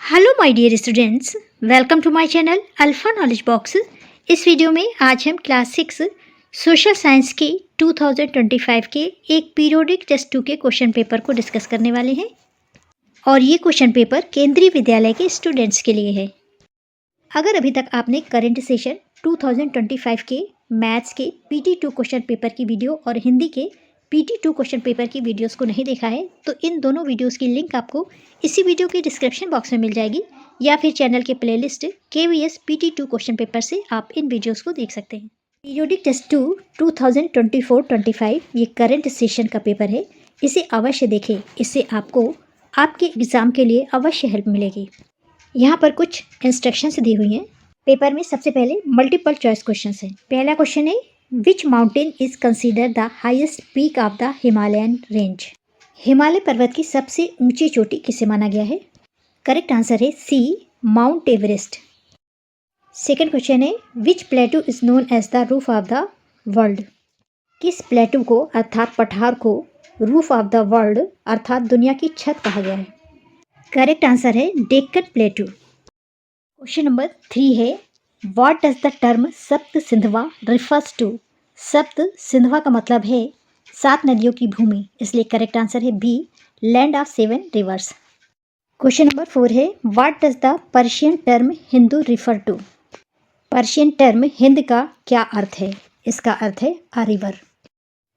Hello my dear students, welcome to my channel alpha knowledge box. इस video में आज हम क्लास 6 सोशल साइंस के 2025 के एक पीरियोडिक टेस्ट 2 के क्वेश्चन पेपर को डिस्कस करने वाले हैं और ये क्वेश्चन पेपर केंद्रीय विद्यालय के स्टूडेंट्स के लिए है। अगर अभी तक आपने करंट सेशन 2025 के मैथ्स के PT2 क्वेश्चन पेपर की वीडियो और हिंदी के PT2 क्वेश्चन पेपर की वीडियोस को नहीं देखा है तो इन दोनों वीडियोस की लिंक आपको इसी वीडियो के डिस्क्रिप्शन बॉक्स में मिल जाएगी या फिर चैनल के playlist KVS PT2 question paper से आप इन वीडियोस को देख सकते हैं। पीरियोडिक टेस्ट 2 2024-25 ये करंट सेशन का पेपर है, इसे अवश्य देखें, इससे आपको आपके एग्ज़ाम के लिए अवश्य हेल्प मिलेगी। यहाँ पर कुछ इंस्ट्रक्शंस दी हुई हैं। पेपर में सबसे पहले मल्टीपल चॉइस क्वेश्चंस हैं। पहला क्वेश्चन है, which mountain is consider the highest peak of the Himalayan range. Himalaya पर्वत की सबसे ऊंची चोटी किसे माना गया है? करेक्ट आंसर है C, mount Everest. Second question है, which plateau is known as the roof of the world. किस प्लेटू को अर्थात पठार को रूफ ऑफ द वर्ल्ड अर्थात दुनिया की छत कहा गया है? करेक्ट आंसर है डेक्कन प्लेटू। क्वेश्चन नंबर 3 है, व्हाट डज द टर्म सप्त सिंधवा रिफर्स टू। सप्त सिंधवा का मतलब है 7 नदियों की भूमि, इसलिए करेक्ट आंसर है B, land of 7 rivers. Question number 4 है, what does the Persian term Hindu refer to. Persian term Hind का क्या अर्थ है? इसका अर्थ है अ रिवर।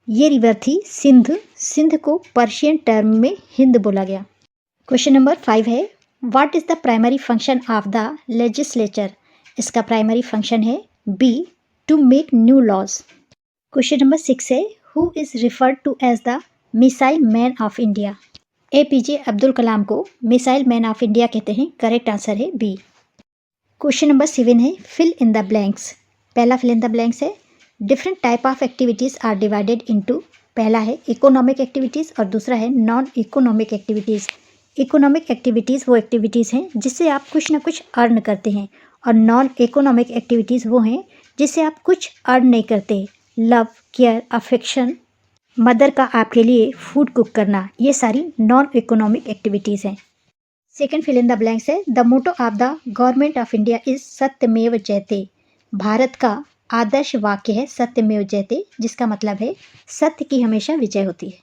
ये रिवर थी सिंध, सिंध को पर्शियन टर्म में हिंद बोला गया। क्वेश्चन नंबर 5 है, what is the primary function of the legislature. इसका प्राइमरी फंक्शन है B, to make new laws. Question number 6 है, who is referred to as the missile man of India. APJ Abdul Kalam को missile man of India कहते हैं, correct answer है B. Question number 7 है, fill in the blanks. पहला fill in the blanks है, different type of activities are divided into. पहला है economic activities और दूसरा है non economic activities. Economic activities वो एक्टिविटीज़ हैं जिससे आप कुछ ना कुछ अर्न करते हैं और नॉन इकोनॉमिक एक्टिविटीज़ वो हैं जिससे आप कुछ अर्न नहीं करते। लव, केयर, अफेक्शन, मदर का आपके लिए फूड कुक करना, ये सारी नॉन इकोनॉमिक एक्टिविटीज़ हैं। Second fill in the blanks है, the motto of the government of India is Satyamev Jayate. Bharat का आदर्श वाक्य है सत्यमेव जयते, जिसका मतलब है सत्य की हमेशा विजय होती है।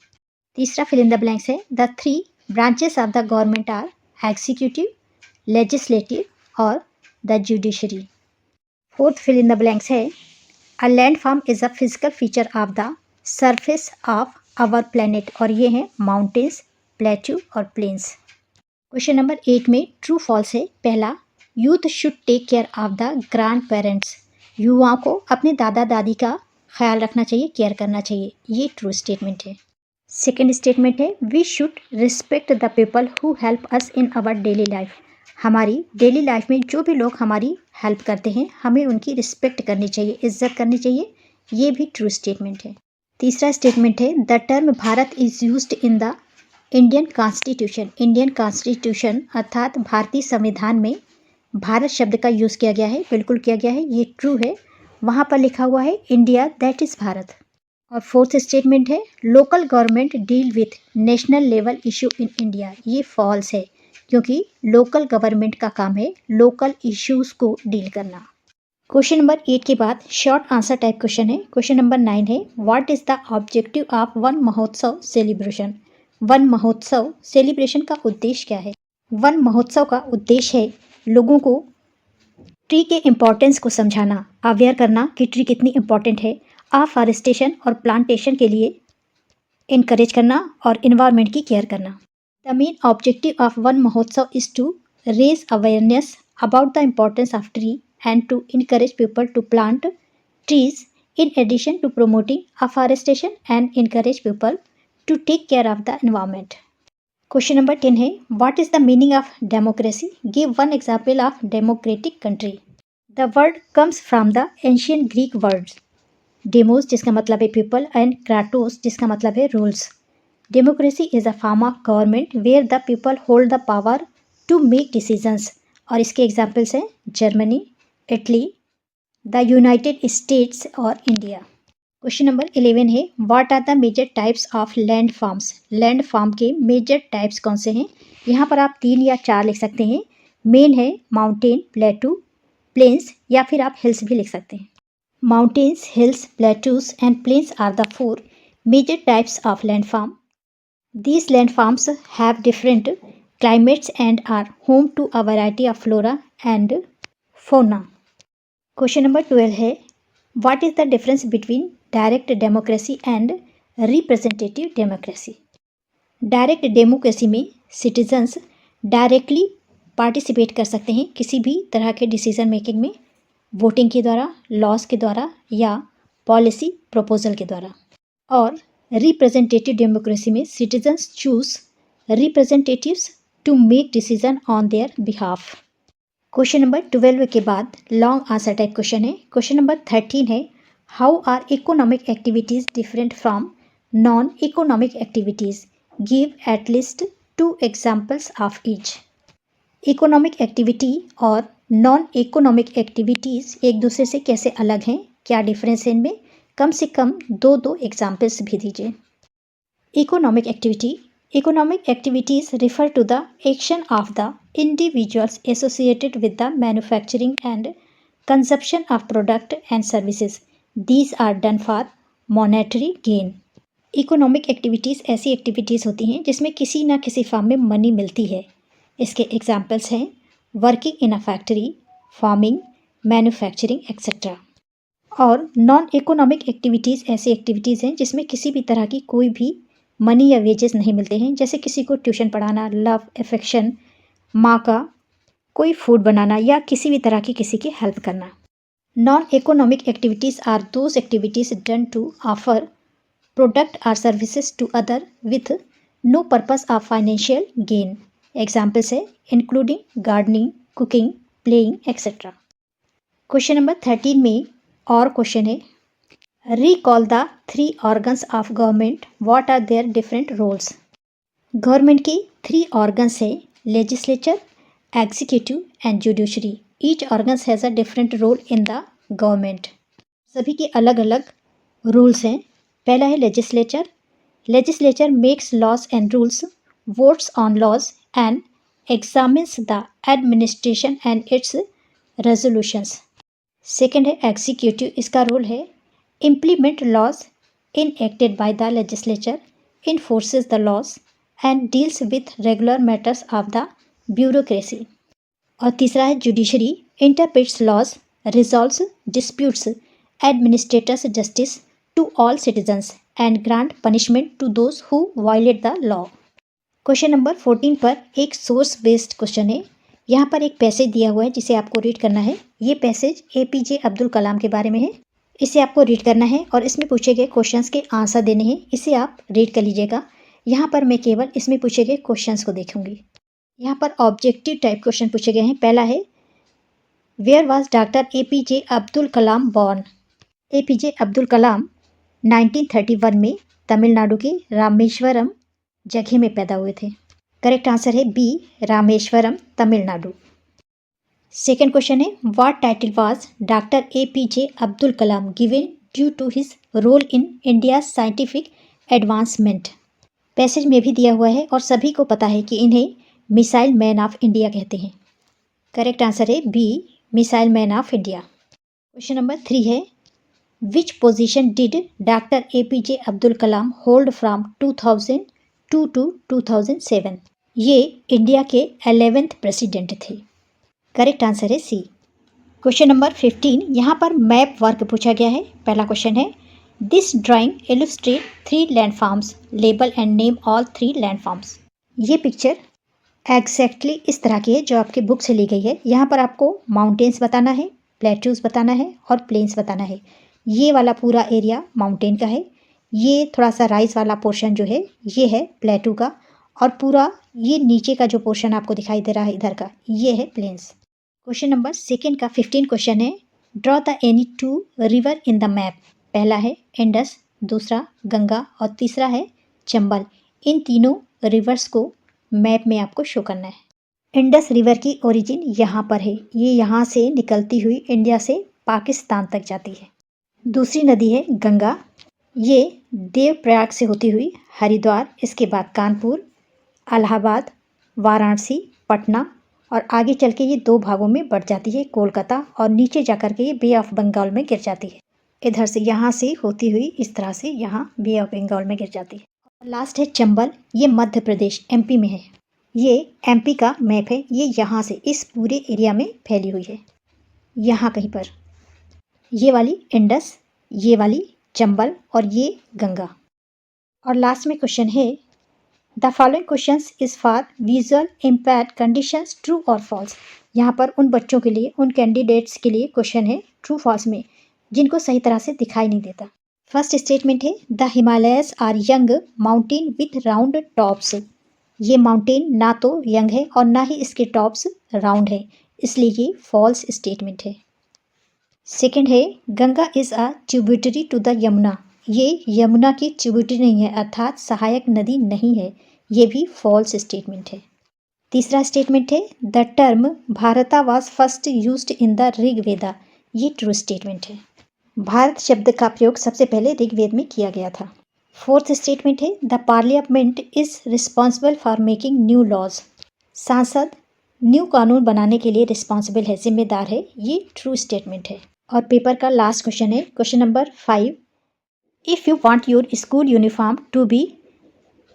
तीसरा फिल इन द ब्लैंक्स है, the 3 branches of the government are executive, legislative और the judiciary. Fourth fill in the blanks है, a landform is a physical feature of the surface of our planet, और ये हैं mountains, plateau और plains. Question number 8 में true false है। पहला, youth should take care of the grandparents. युवाओं को अपने दादा दादी का ख्याल रखना चाहिए, केयर करना चाहिए, ये ट्रू स्टेटमेंट है। सेकेंड स्टेटमेंट है, we should respect the people who help us in our daily life. हमारी डेली लाइफ में जो भी लोग हमारी हेल्प करते हैं हमें उनकी रिस्पेक्ट करनी चाहिए, इज्जत करनी चाहिए, ये भी ट्रू स्टेटमेंट है। तीसरा स्टेटमेंट है, the term Bharat is used in the Indian constitution. Indian constitution अर्थात भारतीय संविधान में भारत शब्द का यूज़ किया गया है, बिल्कुल किया गया है, ये ट्रू है। वहाँ पर लिखा हुआ है इंडिया दैट इज़ भारत। और फोर्थ स्टेटमेंट है, local government deal with national level issue in India. ये फॉल्स है क्योंकि लोकल गवर्नमेंट का काम है लोकल इश्यूज़ को डील करना। क्वेश्चन नंबर 8 के बाद शॉर्ट आंसर टाइप क्वेश्चन है। क्वेश्चन नंबर 9 है, what is the objective of Van महोत्सव सेलिब्रेशन। वन महोत्सव सेलिब्रेशन का उद्देश्य क्या है? वन महोत्सव का उद्देश्य है लोगों को ट्री के इम्पोर्टेंस को समझाना, अवेयर करना कि ट्री कितनी इम्पोर्टेंट है, अफॉरेस्टेशन और प्लांटेशन के लिए इनकरेज करना और इन्वायरमेंट की केयर करना। The main objective of Van Mahotsav is to raise awareness about the importance of tree and to encourage people to plant trees in addition to promoting afforestation and encourage people to take care of the environment. Question number 10 है, what is the meaning of democracy? Give one example of democratic country. The word comes from the ancient Greek words demos जिसका मतलब है people and kratos जिसका मतलब है rules. Democracy is a form of government where the people hold the power to make decisions. और इसके examples हैं Germany, Italy, the United States और इंडिया। क्वेश्चन नंबर 11 है, what are the major types of land forms. Land form के major types कौन से हैं? यहाँ पर आप 3 या 4 लिख सकते हैं। मेन है माउंटेन, प्लेटू, प्लेन्स या फिर आप हिल्स भी लिख सकते हैं। Mountains, hills, plateaus and plains are the 4 major types of landform. These landforms have different climates and are home to a variety of flora and fauna. Question number 12 है, what is the difference between direct democracy and representative democracy? Direct democracy में citizens directly participate कर सकते हैं किसी भी तरह के decision making में, वोटिंग के द्वारा, लॉज के द्वारा या पॉलिसी प्रपोजल के द्वारा। और रिप्रेजेंटेटिव डेमोक्रेसी में citizens choose representatives to make decision on their behalf. Question number 12 के बाद लॉन्ग आंसर टाइप क्वेश्चन है। क्वेश्चन नंबर 13 है, how are economic activities different from non economic activities, give at least 2 examples of each. Economic activity और non economic activities एक दूसरे से कैसे अलग हैं, क्या डिफरेंस है इनमें, कम से कम 2 एग्जाम्पल्स भी दीजिए। Economic activity, economic activities refer to the action of the individuals associated with the manufacturing and consumption of product and services, these are done for monetary gain. Economic activities ऐसी activities होती हैं जिसमें किसी ना किसी form में money मिलती है। इसके एग्जाम्पल्स हैं working in a factory, farming, manufacturing etcetera. और नॉन इकोनॉमिक एक्टिविटीज़ ऐसी एक्टिविटीज़ हैं जिसमें किसी भी तरह की कोई भी मनी या वेजेस नहीं मिलते हैं, जैसे किसी को ट्यूशन पढ़ाना, लव अफेक्शन, माँ का कोई फूड बनाना या किसी भी तरह की किसी की हेल्प करना। Non economic activities are those activities done to offer product or services to other with no purpose of financial gain. Examples है including gardening, cooking, playing etcetera. Question number 13 में और क्वेश्चन है, recall the 3 organs of government, what are their different roles. Government की 3 organs है, legislature, executive and judiciary. Each organs has a different role in the government. सभी के अलग अलग रूल्स हैं। पहला है legislature. Legislature makes laws and rules, votes on laws and examines the administration and its resolutions. Second है executive. इसका role है implement laws enacted by the legislature, enforces the laws and deals with regular matters of the bureaucracy. और तीसरा है judiciary, interprets laws, resolves disputes, administrators justice to all citizens and grant punishment to those who violate the law. Question number 14 पर एक source based question है। यहाँ पर एक passage दिया हुआ है जिसे आपको रीड करना है। ये पैसेज APJ अब्दुल कलाम के बारे में है। इसे आपको रीड करना है और इसमें पूछे गए क्वेश्चंस के आंसर देने हैं। इसे आप रीड कर लीजिएगा। यहाँ पर मैं केवल इसमें पूछे गए क्वेश्चंस को देखूंगी। यहाँ पर ऑब्जेक्टिव टाइप क्वेश्चन पूछे गए हैं। पहला है, where was doctor APJ Abdul Kalam born. APJ Abdul Kalam 1931 में तमिलनाडु के रामेश्वरम जगह में पैदा हुए थे। करेक्ट आंसर है B, Rameswaram, Tamil Nadu. Second question है, what title was doctor APJ Abdul Kalam given due to his role in India scientific advancement. Passage में भी दिया हुआ है और सभी को पता है कि इन्हें मिसाइल मैन ऑफ इंडिया कहते हैं। करेक्ट आंसर है B, missile man of India. Question number 3 है, which position did doctor APJ Abdul Kalam hold from 2002 to 2007। ये इंडिया के 11th प्रेसिडेंट थे। करेक्ट आंसर है सी। क्वेश्चन नंबर 15, यहाँ पर मैप वर्क पूछा गया है। पहला क्वेश्चन है, this drawing illustrate 3 landforms, label and name all 3 landforms. ये पिक्चर एग्जैक्टली इस तरह की है जो आपके बुक से ली गई है। यहाँ पर आपको माउंटेन्स बताना है, प्लेट्यूज बताना है और प्लेन्स बताना है। ये वाला पूरा एरिया माउंटेन का है, ये थोड़ा सा राइस वाला पोर्शन जो है ये है प्लेटू का, और पूरा ये नीचे का जो पोर्शन आपको दिखाई दे रहा है इधर का, ये है प्लेन्स। क्वेश्चन नंबर 2 का 15 क्वेश्चन है, draw the any 2 river in the map. पहला है इंडस, दूसरा गंगा और तीसरा है चंबल। इन तीनों रिवर्स को मैप में आपको शो करना है। इंडस रिवर की ओरिजिन यहाँ पर है, ये यहाँ से निकलती हुई इंडिया से पाकिस्तान तक जाती है। दूसरी नदी है गंगा, ये देवप्रयाग से होती हुई हरिद्वार, इसके बाद कानपुर, इलाहाबाद, वाराणसी, पटना और आगे चल के ये दो भागों में बढ़ जाती है, कोलकाता, और नीचे जाकर के ये बे ऑफ बंगाल में गिर जाती है। इधर से यहाँ से होती हुई इस तरह से यहाँ बे ऑफ बंगाल में गिर जाती है। लास्ट है चंबल, ये मध्य प्रदेश एमपी में है। ये एमपी का मैप है, ये यहाँ से इस पूरे एरिया में फैली हुई है, यहाँ कहीं पर। ये वाली इंडस, ये वाली चंबल और ये गंगा। और लास्ट में क्वेश्चन है, the following questions is for visual impaired conditions, true और फॉल्स। यहाँ पर उन बच्चों के लिए, उन कैंडिडेट्स के लिए क्वेश्चन है ट्रू फॉल्स में, जिनको सही तरह से दिखाई नहीं देता। फर्स्ट स्टेटमेंट है, the Himalayas are young mountain with round tops. ये माउंटेन ना तो यंग है और ना ही इसके टॉप्स राउंड है, इसलिए ये फॉल्स स्टेटमेंट है। सेकंड है, Ganga is a tributary to the Yamuna. ये यमुना की ट्रिब्यूटरी नहीं है, अर्थात सहायक नदी नहीं है, ये भी फॉल्स स्टेटमेंट है। तीसरा स्टेटमेंट है, द टर्म भारता was first used in the Rigveda. ये ट्रू स्टेटमेंट है। भारत शब्द का प्रयोग सबसे पहले ऋग्वेद में किया गया था। फोर्थ स्टेटमेंट है, the parliament is responsible for making new laws. सांसद न्यू कानून बनाने के लिए रिस्पॉन्सिबल है, जिम्मेदार है, ये ट्रू स्टेटमेंट है। और पेपर का लास्ट क्वेश्चन है, question number 5, if you want your school uniform to be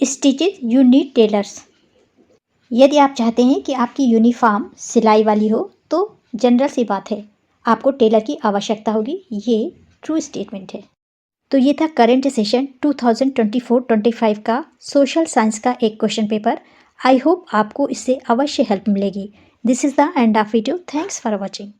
stitched you need tailors. यदि आप चाहते हैं कि आपकी यूनिफॉर्म सिलाई वाली हो तो जनरल सी बात है, आपको टेलर की आवश्यकता होगी, ये ट्रू स्टेटमेंट है। तो ये था करंट सेशन 2024-25 का सोशल साइंस का एक क्वेश्चन पेपर। आई होप आपको इससे अवश्य हेल्प मिलेगी। This is the end of video. Thanks for watching.